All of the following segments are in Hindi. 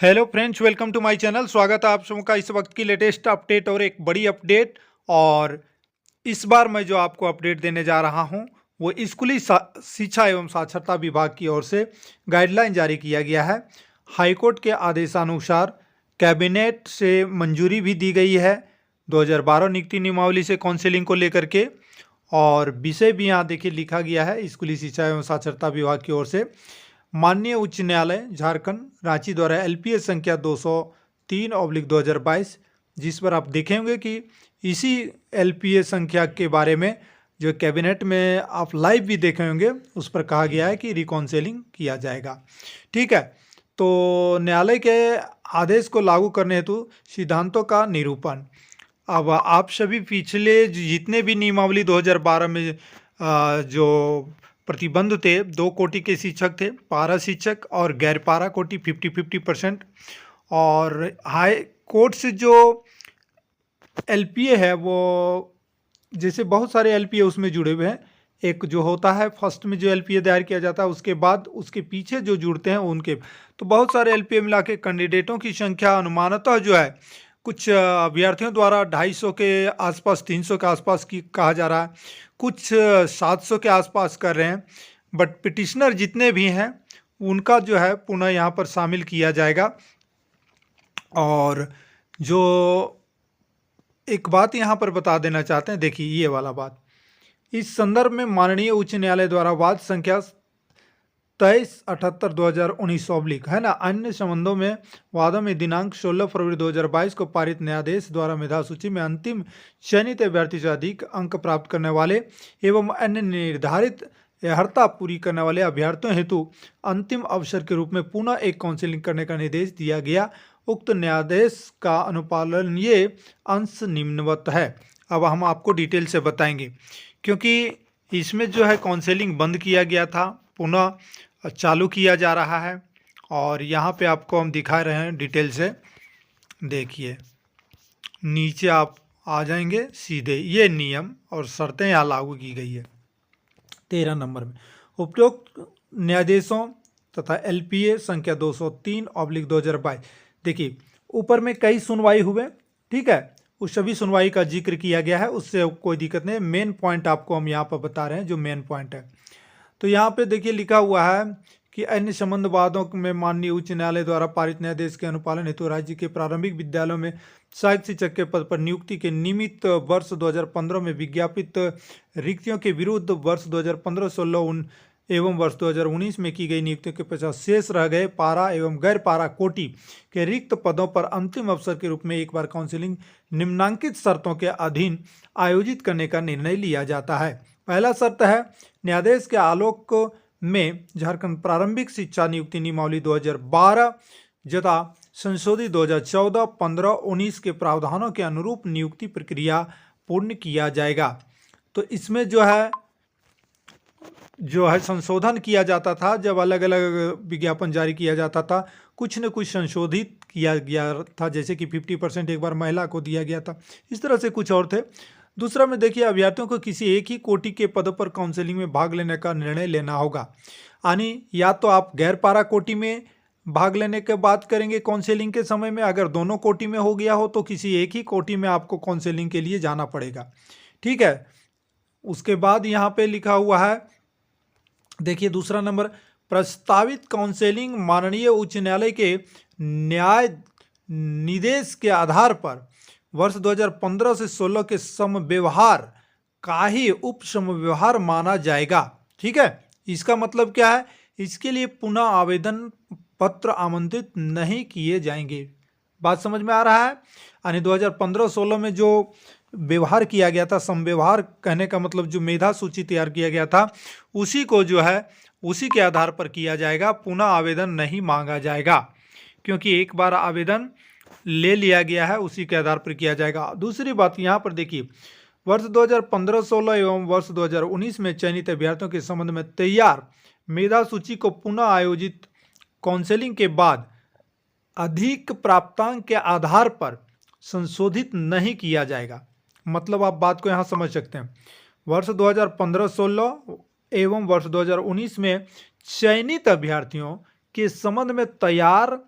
Hello friends, welcome to my channel. स्वागत है आप सबका इस वक्त की लेटेस्ट अपडेट और एक बड़ी अपडेट। और इस बार मैं जो आपको अपडेट देने जा रहा हूं वो स्कूली शिक्षा एवं साक्षरता विभाग की ओर से गाइडलाइन जारी किया गया है। हाईकोर्ट के आदेशानुसार कैबिनेट से मंजूरी भी दी गई है 2012 नियुक्ति नियमावली से काउंसिलिंग को लेकर के। और विषय भी यहाँ देखिए लिखा गया है स्कूली शिक्षा एवं साक्षरता विभाग की ओर से। माननीय उच्च न्यायालय झारखंड रांची द्वारा एलपीएस संख्या 203/2022, जिस पर आप देखेंगे कि इसी एलपीएस संख्या के बारे में जो कैबिनेट में आप लाइव भी देखे होंगे उस पर कहा गया है कि रिकाउंसिलिंग किया जाएगा। ठीक है, तो न्यायालय के आदेश को लागू करने हेतु सिद्धांतों का निरूपण। अब आप सभी पिछले जितने भी नियमावली 2012 में जो प्रतिबंध थे, 2 कोटि के शिक्षक थे, पारा शिक्षक और गैर पारा कोटि 50-50%। और हाई कोर्ट से जो एलपीए है वो जैसे बहुत सारे एलपीए उसमें जुड़े हुए हैं। एक जो होता है फर्स्ट में जो एलपीए दायर किया जाता है, उसके बाद उसके पीछे जो जुड़ते हैं उनके, तो बहुत सारे एलपीए मिला के कैंडिडेटों की संख्या अनुमानतः जो है कुछ अभ्यर्थियों द्वारा 250 के आसपास, 300 के आसपास की कहा जा रहा है, कुछ 700 के आसपास कर रहे हैं। बट पिटिशनर जितने भी हैं उनका जो है पुनः यहाँ पर शामिल किया जाएगा। और जो एक बात यहाँ पर बता देना चाहते हैं, देखिए ये वाला बात, इस संदर्भ में माननीय उच्च न्यायालय द्वारा वाद संख्या 2378/2019 है ना, अन्य संबंधों में वादों में दिनांक 16 फरवरी 2022 को पारित न्यायाधीश द्वारा मेधा सूची में अंतिम चयनित अभ्यर्थी से अधिक अंक प्राप्त करने वाले एवं अन्य निर्धारित अर्हता पूरी करने वाले अभ्यर्थियों हेतु अंतिम अवसर के रूप में पुनः एक काउंसिलिंग करने का निर्देश दिया गया। उक्त न्यायाधीश का अनुपालन ये अंश निम्नवत है। अब हम आपको डिटेल से बताएंगे, क्योंकि इसमें जो है काउंसिलिंग बंद किया गया था, पुनः चालू किया जा रहा है। और यहाँ पे आपको हम दिखा रहे हैं डिटेल से। देखिए नीचे आप आ जाएंगे सीधे, ये नियम और शर्तें यहाँ लागू की गई है 13 नंबर में। उपरोक्त न्यायाधीशों तथा एलपीए संख्या 203/2022, देखिए ऊपर में कई सुनवाई हुए, ठीक है, उस सभी सुनवाई का जिक्र किया गया है, उससे कोई दिक्कत नहीं। मेन पॉइंट आपको हम यहाँ पर बता रहे हैं जो मेन पॉइंट है। तो यहाँ पे देखिए लिखा हुआ है कि अन्य संबंध वादों में माननीय उच्च न्यायालय द्वारा पारित न्यायादेश के अनुपालन हेतु राज्य के प्रारंभिक विद्यालयों में सहायक शिक्षक के पद पर नियुक्ति के निमित्त वर्ष 2015 में विज्ञापित रिक्तियों के विरुद्ध वर्ष 2015-16 एवं वर्ष 2019 में की गई नियुक्तियों के पश्चात शेष रह गए पारा एवं गैर पारा कोटि के रिक्त पदों पर अंतिम अवसर के रूप में एक बार काउंसिलिंग निम्नांकित शर्तों के अधीन आयोजित करने का निर्णय लिया जाता है। पहला शर्त है, न्यायाधीश के आलोक में झारखंड प्रारंभिक शिक्षा नियुक्ति नियमावली 2012 तथा संशोधित 2014, 15, 19 के प्रावधानों के अनुरूप नियुक्ति प्रक्रिया पूर्ण किया जाएगा। तो इसमें जो है संशोधन किया जाता था, जब अलग अलग विज्ञापन जारी किया जाता था कुछ न कुछ संशोधित किया गया था, जैसे कि 50% एक बार महिला को दिया गया था, इस तरह से कुछ और थे। दूसरा में देखिए, अभ्यर्थियों को किसी एक ही कोटि के पद पर काउंसिलिंग में भाग लेने का निर्णय लेना होगा। यानी या तो आप गैर पारा कोटि में भाग लेने के बात करेंगे काउंसिलिंग के समय में, अगर दोनों कोटि में हो गया हो तो किसी एक ही कोटि में आपको काउंसिलिंग के लिए जाना पड़ेगा। ठीक है, उसके बाद यहाँ पे लिखा हुआ है, देखिए दूसरा नंबर, प्रस्तावित काउंसिलिंग माननीय उच्च न्यायालय के न्याय निर्देश के आधार पर वर्ष 2015 से 16 के समव्यवहार का ही उप समव्यवहार माना जाएगा। ठीक है, इसका मतलब क्या है, इसके लिए पुनः आवेदन पत्र आमंत्रित नहीं किए जाएंगे। बात समझ में आ रहा है? यानी 2015-16 में जो व्यवहार किया गया था, समव्यवहार कहने का मतलब जो मेधा सूची तैयार किया गया था उसी को जो है उसी के आधार पर किया जाएगा, पुनः आवेदन नहीं मांगा जाएगा, क्योंकि एक बार आवेदन ले लिया गया है, उसी के आधार पर किया जाएगा। दूसरी बात यहाँ पर देखिए, वर्ष 2015-16 एवं वर्ष 2019 में चयनित अभ्यर्थियों के संबंध में तैयार मेधा सूची को पुनः आयोजित काउंसिलिंग के बाद अधिक प्राप्तांक के आधार पर संशोधित नहीं किया जाएगा। मतलब आप बात को यहाँ समझ सकते हैं, वर्ष 2015-16 एवं वर्ष 2019 में चयनित अभ्यर्थियों के संबंध में तैयार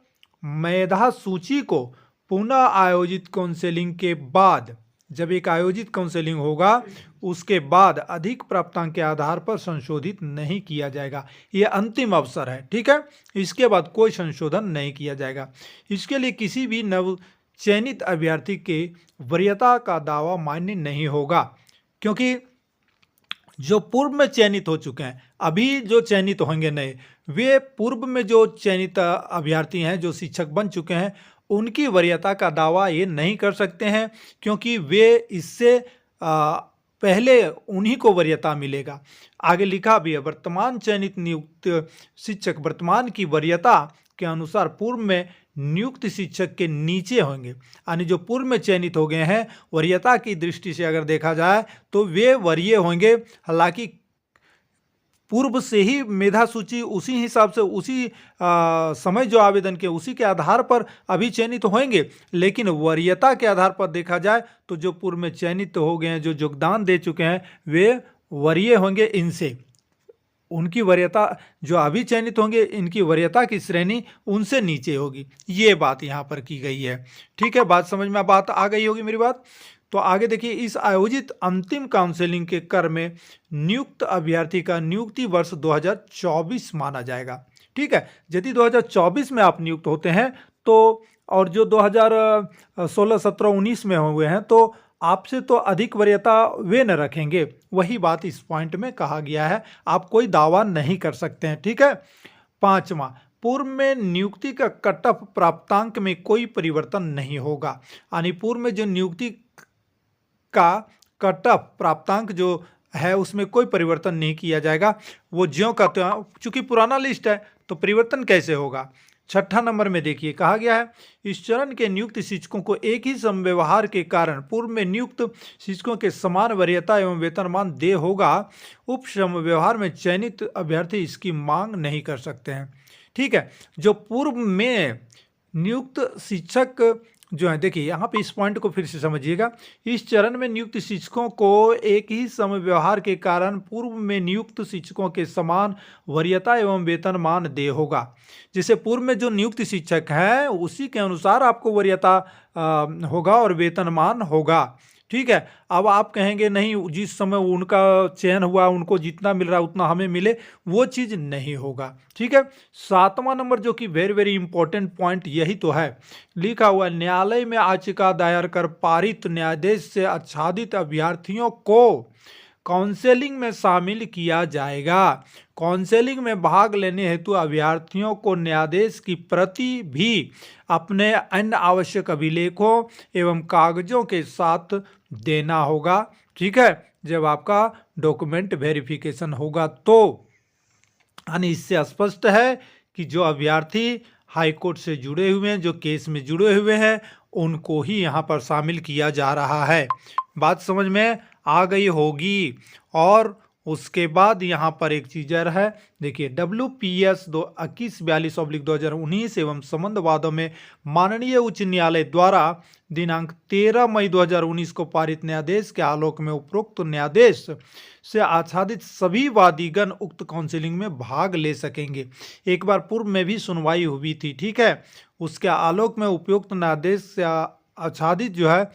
मेधा सूची को पुनः आयोजित काउंसलिंग के बाद, जब एक आयोजित काउंसलिंग होगा उसके बाद अधिक प्राप्तांक के आधार पर संशोधित नहीं किया जाएगा। यह अंतिम अवसर है, ठीक है। इसके बाद कोई संशोधन नहीं किया जाएगा। इसके लिए किसी भी नव चयनित अभ्यर्थी के वरीयता का दावा मान्य नहीं होगा, क्योंकि जो पूर्व में चयनित हो चुके हैं, अभी जो चयनित होंगे नए, वे पूर्व में जो चयनित अभ्यर्थी हैं, जो शिक्षक बन चुके हैं, उनकी वरीयता का दावा ये नहीं कर सकते हैं, क्योंकि वे इससे पहले उन्हीं को वरीयता मिलेगा। आगे लिखा भी है, वर्तमान चयनित नियुक्त शिक्षक वर्तमान की वरीयता के अनुसार पूर्व में नियुक्त शिक्षक के नीचे होंगे। यानी जो पूर्व में चयनित हो गए हैं, वरीयता की दृष्टि से अगर देखा जाए तो वे वरीय होंगे। हालांकि पूर्व से ही मेधा सूची उसी हिसाब से उसी समय जो आवेदन के उसी के आधार पर अभी चयनित होंगे, लेकिन वरीयता के आधार पर देखा जाए तो जो पूर्व में चयनित हो गए हैं, जो योगदान दे चुके हैं, वे वरीय होंगे। इनसे उनकी वरीयता, जो अभी चयनित होंगे, इनकी वरीयता की श्रेणी उनसे नीचे होगी। ये बात यहाँ पर की गई है, ठीक है। बात समझ में बात आ गई होगी मेरी बात। तो आगे देखिए, इस आयोजित अंतिम काउंसलिंग के क्रम में नियुक्त अभ्यर्थी का नियुक्ति वर्ष 2024 माना जाएगा, ठीक है। यदि 2024 में आप नियुक्त होते हैं तो, और जो 2016, 17, 19 में हुए हैं, तो आपसे तो अधिक वरीयता वे न रखेंगे। वही बात इस पॉइंट में कहा गया है, आप कोई दावा नहीं कर सकते हैं, ठीक है। पांचवा, पूर्व में नियुक्ति का कट ऑफ प्राप्तांक में कोई परिवर्तन नहीं होगा। यानी पूर्व में जो नियुक्ति का कट ऑफ प्राप्तांक जो है उसमें कोई परिवर्तन नहीं किया जाएगा, वो ज्यों का त्यों, चूंकि पुराना लिस्ट है तो परिवर्तन कैसे होगा। छठा नंबर में देखिए, कहा गया है, इस चरण के नियुक्त शिक्षकों को एक ही समव्यवहार के कारण पूर्व में नियुक्त शिक्षकों के समान वरीयता एवं वेतनमान दे होगा। उप समव्यवहार में चयनित अभ्यर्थी इसकी मांग नहीं कर सकते हैं, ठीक है। जो पूर्व में नियुक्त शिक्षक जो है, देखिए यहाँ पे इस पॉइंट को फिर से समझिएगा, इस चरण में नियुक्त शिक्षकों को एक ही समव्यवहार के कारण पूर्व में नियुक्त शिक्षकों के समान वरीयता एवं वेतनमान दे होगा। जैसे पूर्व में जो नियुक्त शिक्षक है उसी के अनुसार आपको वरीयता होगा और वेतनमान होगा, ठीक है। अब आप कहेंगे नहीं, जिस समय उनका चयन हुआ उनको जितना मिल रहा है उतना हमें मिले, वो चीज़ नहीं होगा, ठीक है। सातवां नंबर, जो कि वेरी वेरी इंपॉर्टेंट पॉइंट यही तो है, लिखा हुआ, न्यायालय में याचिका दायर कर पारित न्यायाधीश से आच्छादित अभ्यर्थियों को काउंसलिंग में शामिल किया जाएगा। काउंसलिंग में भाग लेने हेतु अभ्यर्थियों को न्यायाधीश की प्रति भी अपने अन्य आवश्यक अभिलेखों एवं कागजों के साथ देना होगा, ठीक है, जब आपका डॉक्यूमेंट वेरिफिकेशन होगा तो। यानी इससे स्पष्ट है कि जो अभ्यर्थी हाईकोर्ट से जुड़े हुए हैं, जो केस में जुड़े हुए हैं, उनको ही यहाँ पर शामिल किया जा रहा है। बात समझ में आ गई होगी। और उसके बाद यहाँ पर एक चीज और है, देखिए, WPS 2142/2019 एवं संबंध वादों में माननीय उच्च न्यायालय द्वारा दिनांक 13 मई 2019 को पारित न्यायाधीश के आलोक में उपरोक्त न्यायाधीश से आच्छादित सभी वादीगण उक्त काउंसलिंग में भाग ले सकेंगे। एक बार पूर्व में भी सुनवाई हुई थी, ठीक है, उसके आलोक में उपयुक्त न्यायाधीश से आच्छादित जो है,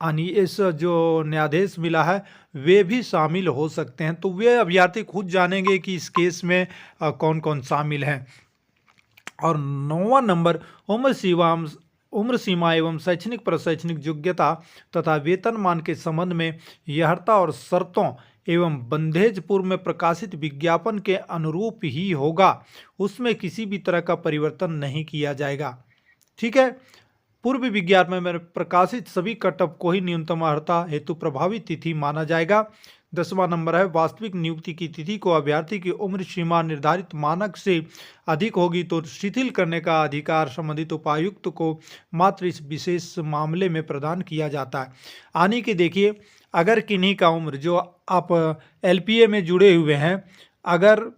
यानी इस जो न्यायाधीश मिला है, वे भी शामिल हो सकते हैं। तो वे अभ्यर्थी खुद जानेंगे कि इस केस में कौन कौन शामिल हैं। और 9वां नंबर, उम्र सीमा एवं शैक्षणिक प्रशैक्षणिक योग्यता तथा वेतनमान के संबंध में यहर्ता और शर्तों एवं बंधेज पूर्व में प्रकाशित विज्ञापन के अनुरूप ही होगा, उसमें किसी भी तरह का परिवर्तन नहीं किया जाएगा, ठीक है। पूर्व विज्ञापन में प्रकाशित सभी कटअप को ही न्यूनतम अर्हता हेतु प्रभावी तिथि माना जाएगा। 10वां नंबर है, वास्तविक नियुक्ति की तिथि को अभ्यर्थी की उम्र सीमा निर्धारित मानक से अधिक होगी तो शिथिल करने का अधिकार संबंधित उपायुक्त को मात्र इस विशेष मामले में प्रदान किया जाता है। यानी कि देखिए, अगर किन्हीं का उम्र, जो आप LPA में जुड़े हुए हैं, अगर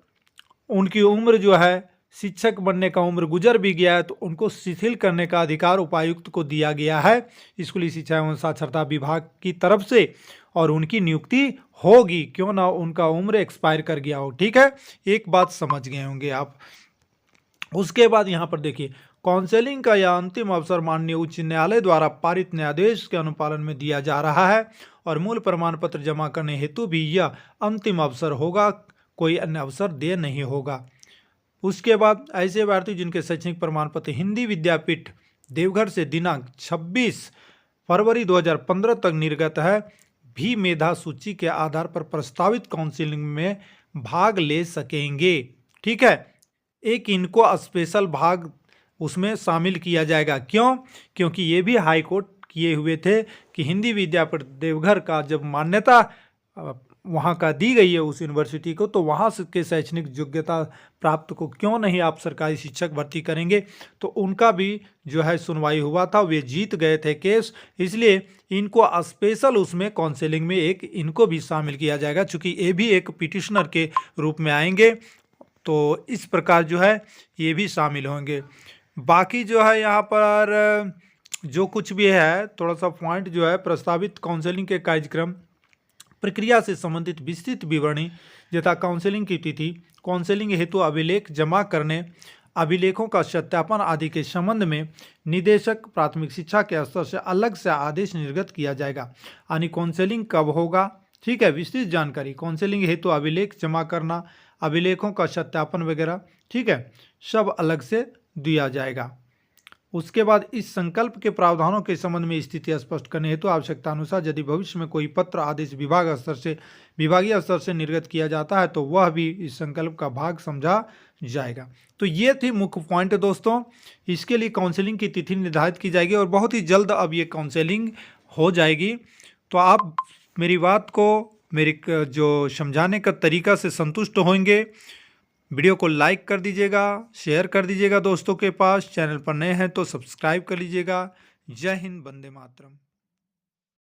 उनकी उम्र जो है, शिक्षक बनने का उम्र गुजर भी गया है, तो उनको शिथिल करने का अधिकार उपायुक्त को दिया गया है स्कूली शिक्षा एवं साक्षरता विभाग की तरफ से, और उनकी नियुक्ति होगी, क्यों ना उनका उम्र एक्सपायर कर गया हो, ठीक है। एक बात समझ गए होंगे आप। उसके बाद यहाँ पर देखिए, काउंसलिंग का यह अंतिम अवसर माननीय उच्च न्यायालय द्वारा पारित न्यायाधीश के अनुपालन में दिया जा रहा है और मूल प्रमाण पत्र जमा करने हेतु भी यह अंतिम अवसर होगा, कोई अन्य अवसर देय नहीं होगा। उसके बाद ऐसे अभ्यर्थी जिनके शैक्षणिक प्रमाण पत्र हिंदी विद्यापीठ देवघर से दिनांक 26 फरवरी 2015 तक निर्गत है भी मेधा सूची के आधार पर प्रस्तावित काउंसलिंग में भाग ले सकेंगे। ठीक है, एक इनको स्पेशल भाग उसमें शामिल किया जाएगा। क्यों? क्योंकि ये भी हाई कोर्ट किए हुए थे कि हिंदी विद्यापीठ देवघर का जब मान्यता वहाँ का दी गई है उस यूनिवर्सिटी को, तो वहाँ के शैक्षणिक योग्यता प्राप्त को क्यों नहीं आप सरकारी शिक्षक भर्ती करेंगे। तो उनका भी जो है सुनवाई हुआ था, वे जीत गए थे केस, इसलिए इनको स्पेशल उसमें काउंसलिंग में एक इनको भी शामिल किया जाएगा, चूँकि ये भी एक पिटिशनर के रूप में आएंगे, तो इस प्रकार जो है ये भी शामिल होंगे। बाकी जो है यहाँ पर जो कुछ भी है थोड़ा सा पॉइंट जो है, प्रस्तावित काउंसलिंग के कार्यक्रम प्रक्रिया से संबंधित विस्तृत विवरणी यथा काउंसलिंग की तिथि, काउंसलिंग हेतु अभिलेख जमा करने, अभिलेखों का सत्यापन आदि के संबंध में निदेशक प्राथमिक शिक्षा के स्तर से अलग से आदेश निर्गत किया जाएगा। यानी काउंसलिंग कब होगा, ठीक है, विस्तृत जानकारी, काउंसलिंग हेतु अभिलेख जमा करना, अभिलेखों का सत्यापन वगैरह, ठीक है, सब अलग से दिया जाएगा। उसके बाद इस संकल्प के प्रावधानों के संबंध में स्थिति स्पष्ट करने हेतु आवश्यकता अनुसार यदि भविष्य में कोई पत्र आदेश विभागीय स्तर से निर्गत किया जाता है तो वह भी इस संकल्प का भाग समझा जाएगा। तो ये थी मुख्य पॉइंट दोस्तों। इसके लिए काउंसलिंग की तिथि निर्धारित की जाएगी और बहुत ही जल्द अब ये काउंसलिंग हो जाएगी। तो आप मेरी बात को, मेरी जो समझाने का तरीका से संतुष्ट होंगे। वीडियो को लाइक कर दीजिएगा, शेयर कर दीजिएगा दोस्तों के पास, चैनल पर नए हैं तो सब्सक्राइब कर लीजिएगा। जय हिंद, वंदे मातरम।